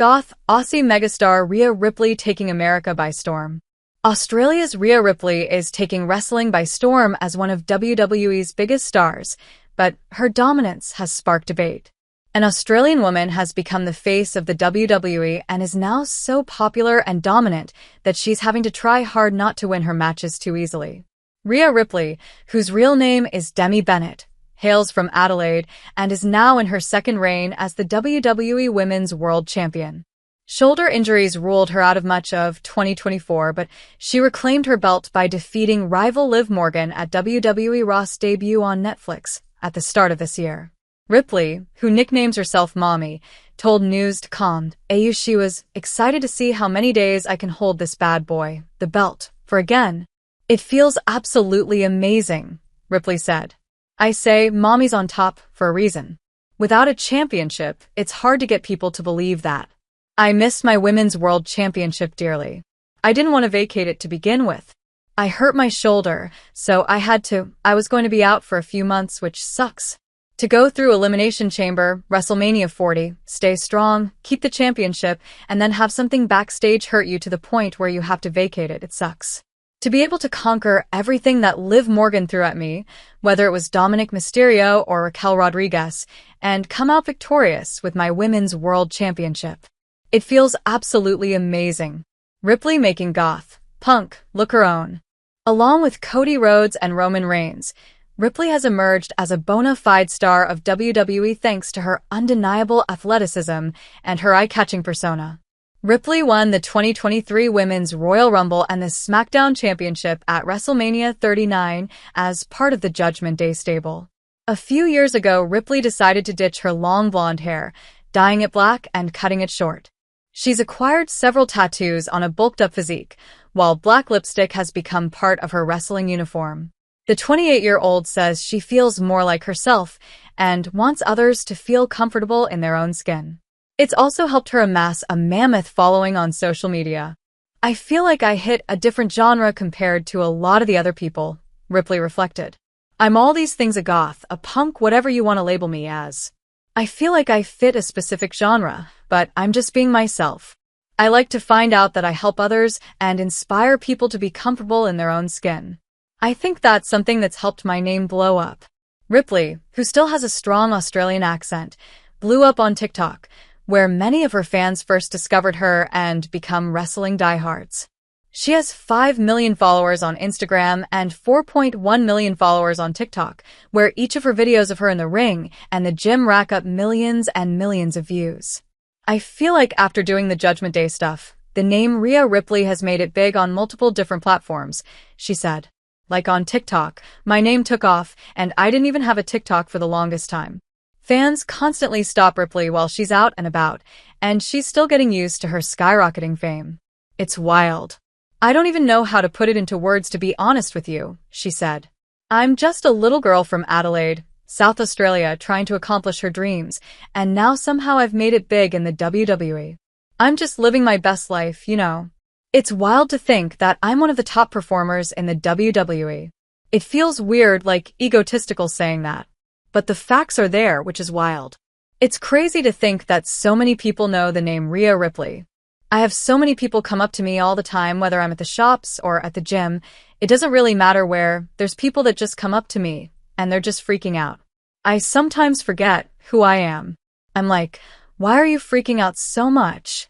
Goth Aussie megastar Rhea Ripley taking America by storm. Australia's Rhea Ripley is taking wrestling by storm as one of WWE's biggest stars, but her dominance has sparked debate. An Australian woman has become the face of the WWE and is now so popular and dominant that she's having to try hard not to win her matches too easily. Rhea Ripley, whose real name is Demi Bennett, hails from Adelaide and is now in her second reign as the WWE Women's World Champion. Shoulder injuries ruled her out of much of 2024, but she reclaimed her belt by defeating rival Liv Morgan at WWE Raw's debut on Netflix at the start of this year. Ripley, who nicknames herself Mommy, told News.com AU she was excited to see how many days I can hold this bad boy, the belt, for again. It feels absolutely amazing, Ripley said. I say Mommy's on top for a reason. Without a championship, it's hard to get people to believe that. I miss my Women's World Championship dearly. I didn't want to vacate it to begin with. I hurt my shoulder, so I was going to be out for a few months, which sucks. To go through Elimination Chamber, WrestleMania 40, stay strong, keep the championship, and then have something backstage hurt you to the point where you have to vacate it sucks. To be able to conquer everything that Liv Morgan threw at me, whether it was Dominic Mysterio or Raquel Rodriguez, and come out victorious with my Women's World Championship. It feels absolutely amazing. Ripley making Goth, Punk, look her own. Along with Cody Rhodes and Roman Reigns, Ripley has emerged as a bona fide star of WWE thanks to her undeniable athleticism and her eye-catching persona. Ripley won the 2023 Women's Royal Rumble and the SmackDown Championship at WrestleMania 39 as part of the Judgment Day stable. A few years ago, Ripley decided to ditch her long blonde hair, dyeing it black and cutting it short. She's acquired several tattoos on a bulked-up physique, while black lipstick has become part of her wrestling uniform. The 28-year-old says she feels more like herself and wants others to feel comfortable in their own skin. It's also helped her amass a mammoth following on social media. I feel like I hit a different genre compared to a lot of the other people, Ripley reflected. I'm all these things, a goth, a punk, whatever you want to label me as. I feel like I fit a specific genre, but I'm just being myself. I like to find out that I help others and inspire people to be comfortable in their own skin. I think that's something that's helped my name blow up. Ripley, who still has a strong Australian accent, blew up on TikTok, where many of her fans first discovered her and become wrestling diehards. She has 5 million followers on Instagram and 4.1 million followers on TikTok, where each of her videos of her in the ring and the gym rack up millions and millions of views. I feel like after doing the Judgment Day stuff, the name Rhea Ripley has made it big on multiple different platforms, she said. Like on TikTok, my name took off, and I didn't even have a TikTok for the longest time. Fans constantly stop Ripley while she's out and about, and she's still getting used to her skyrocketing fame. It's wild. I don't even know how to put it into words, to be honest with you, she said. I'm just a little girl from Adelaide, South Australia, trying to accomplish her dreams, and now somehow I've made it big in the WWE. I'm just living my best life, you know. It's wild to think that I'm one of the top performers in the WWE. It feels weird, like egotistical saying that. But the facts are there, which is wild. It's crazy to think that so many people know the name Rhea Ripley. I have so many people come up to me all the time, whether I'm at the shops or at the gym. It doesn't really matter where. There's people that just come up to me, and they're just freaking out. I sometimes forget who I am. I'm like, why are you freaking out so much?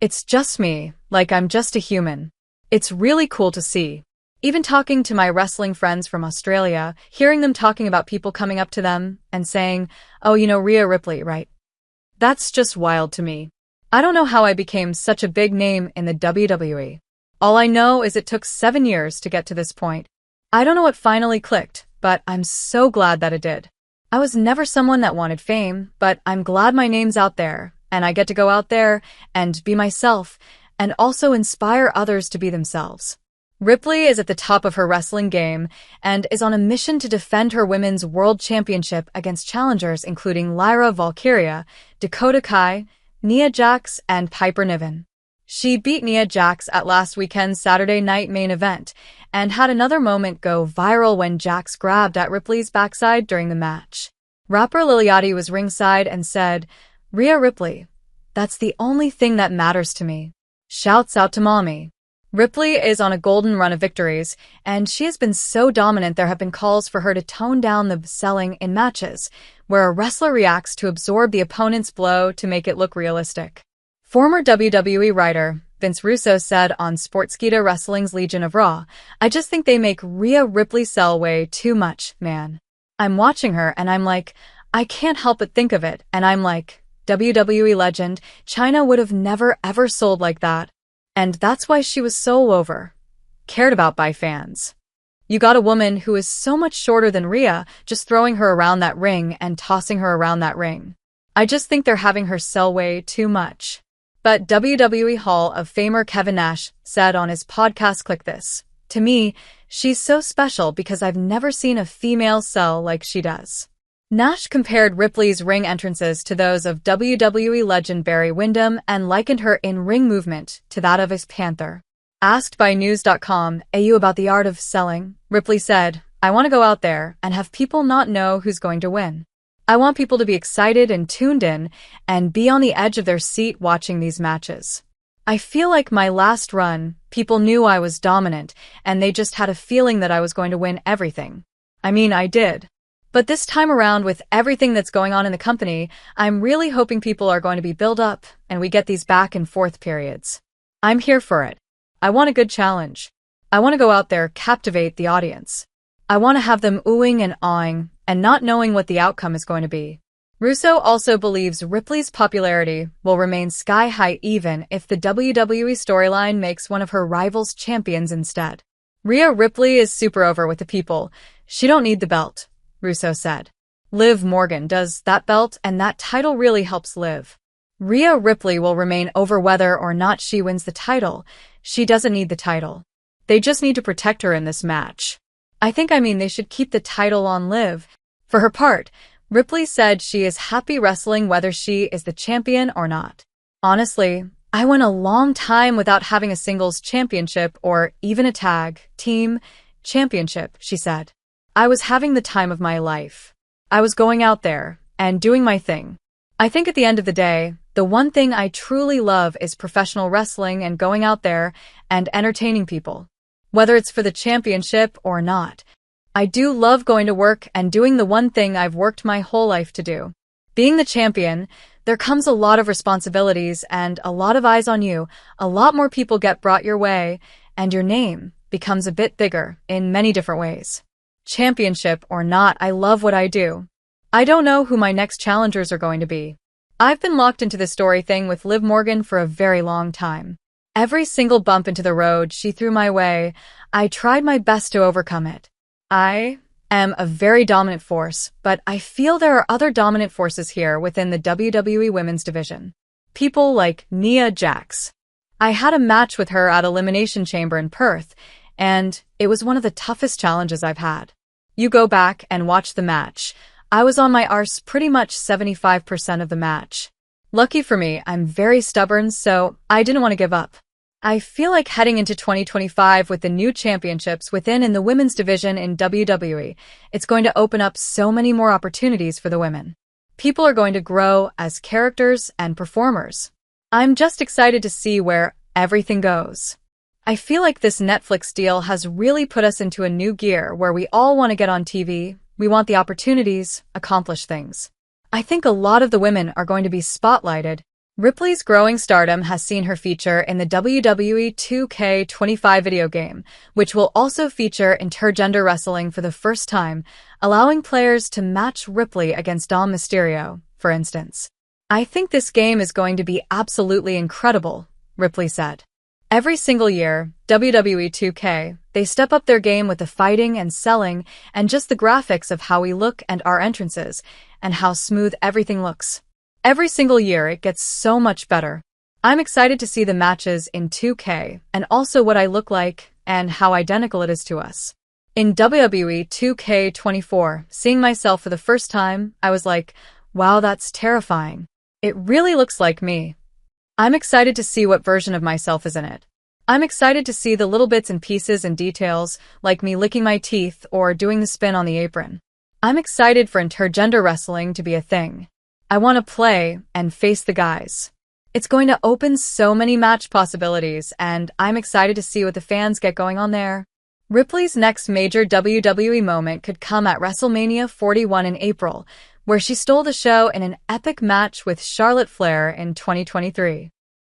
It's just me, like I'm just a human. It's really cool to see. Even talking to my wrestling friends from Australia, hearing them talking about people coming up to them and saying, oh, you know Rhea Ripley, right? That's just wild to me. I don't know how I became such a big name in the WWE. All I know is it took 7 years to get to this point. I don't know what finally clicked, but I'm so glad that it did. I was never someone that wanted fame, but I'm glad my name's out there, and I get to go out there and be myself, and also inspire others to be themselves. Ripley is at the top of her wrestling game and is on a mission to defend her Women's World Championship against challengers including Lyra Valkyria, Dakota Kai, Nia Jax, and Piper Niven. She beat Nia Jax at last weekend's Saturday Night Main Event and had another moment go viral when Jax grabbed at Ripley's backside during the match. Rapper Lil Yachty was ringside and said, "Rhea Ripley, That's the only thing that matters to me. Shouts out to mommy. Ripley is on a golden run of victories, and she has been so dominant there have been calls for her to tone down the selling in matches, where a wrestler reacts to absorb the opponent's blow to make it look realistic. Former WWE writer Vince Russo said on Sportskeeda Wrestling's Legion of Raw, "I just think they make Rhea Ripley sell way too much, man. I'm watching her and I'm like, I can't help but think of it, and I'm like, WWE legend, China would have never ever sold like that. And that's why she was so cared about by fans. You got a woman who is so much shorter than Rhea, just throwing her around that ring and tossing her around that ring. I just think they're having her sell way too much." But WWE Hall of Famer Kevin Nash said on his podcast Click This, "To me, she's so special because I've never seen a female sell like she does." Nash compared Ripley's ring entrances to those of WWE legend Barry Windham and likened her in-ring movement to that of a panther. Asked by News.com AU about the art of selling, Ripley said, "I want to go out there and have people not know who's going to win. I want people to be excited and tuned in and be on the edge of their seat watching these matches. I feel like my last run, people knew I was dominant and they just had a feeling that I was going to win everything. I mean, I did. But this time around, with everything that's going on in the company, I'm really hoping people are going to be built up and we get these back and forth periods. I'm here for it. I want a good challenge. I want to go out there, captivate the audience. I want to have them oohing and awing and not knowing what the outcome is going to be." Russo also believes Ripley's popularity will remain sky-high even if the WWE storyline makes one of her rivals champions instead. "Rhea Ripley is super over with the people. She don't need the belt," Russo said. "Liv Morgan does that belt, and that title really helps Liv. Rhea Ripley will remain over whether or not she wins the title. She doesn't need the title. They just need to protect her in this match. I mean they should keep the title on Liv." For her part, Ripley said she is happy wrestling whether she is the champion or not. "Honestly, I went a long time without having a singles championship or even a tag team championship," she said. "I was having the time of my life. I was going out there and doing my thing. I think at the end of the day, the one thing I truly love is professional wrestling and going out there and entertaining people. Whether it's for the championship or not. I do love going to work and doing the one thing I've worked my whole life to do. Being the champion, there comes a lot of responsibilities and a lot of eyes on you, a lot more people get brought your way, and your name becomes a bit bigger in many different ways. Championship or not, I love what I do. I don't know who my next challengers are going to be. I've been locked into this story thing with Liv Morgan for a very long time. Every single bump into the road she threw my way, I tried my best to overcome it. I am a very dominant force, but I feel there are other dominant forces here within the WWE Women's Division. People like Nia Jax. I had a match with her at Elimination Chamber in Perth, and it was one of the toughest challenges I've had. You go back and watch the match. I was on my arse pretty much 75% of the match. Lucky for me, I'm very stubborn, so I didn't want to give up. I feel like heading into 2025 with the new championships within in the women's division in WWE, it's going to open up so many more opportunities for the women. People are going to grow as characters and performers. I'm just excited to see where everything goes. I feel like this Netflix deal has really put us into a new gear where we all want to get on TV, we want the opportunities, accomplish things. I think a lot of the women are going to be spotlighted. Ripley's growing stardom has seen her feature in the WWE 2K25 video game, which will also feature intergender wrestling for the first time, allowing players to match Ripley against Dom Mysterio, for instance. "I think this game is going to be absolutely incredible," Ripley said. "Every single year, WWE 2K, they step up their game with the fighting and selling and just the graphics of how we look and our entrances, and how smooth everything looks. Every single year it gets so much better. I'm excited to see the matches in 2K and also what I look like and how identical it is to us. In WWE 2K24, seeing myself for the first time, I was like, wow, that's terrifying. It really looks like me. I'm excited to see what version of myself is in it. I'm excited to see the little bits and pieces and details, like me licking my teeth or doing the spin on the apron. I'm excited for intergender wrestling to be a thing. I want to play and face the guys. It's going to open so many match possibilities, and I'm excited to see what the fans get going on there. Ripley's next major WWE moment could come at WrestleMania 41 in April, where she stole the show in an epic match with Charlotte Flair in 2023.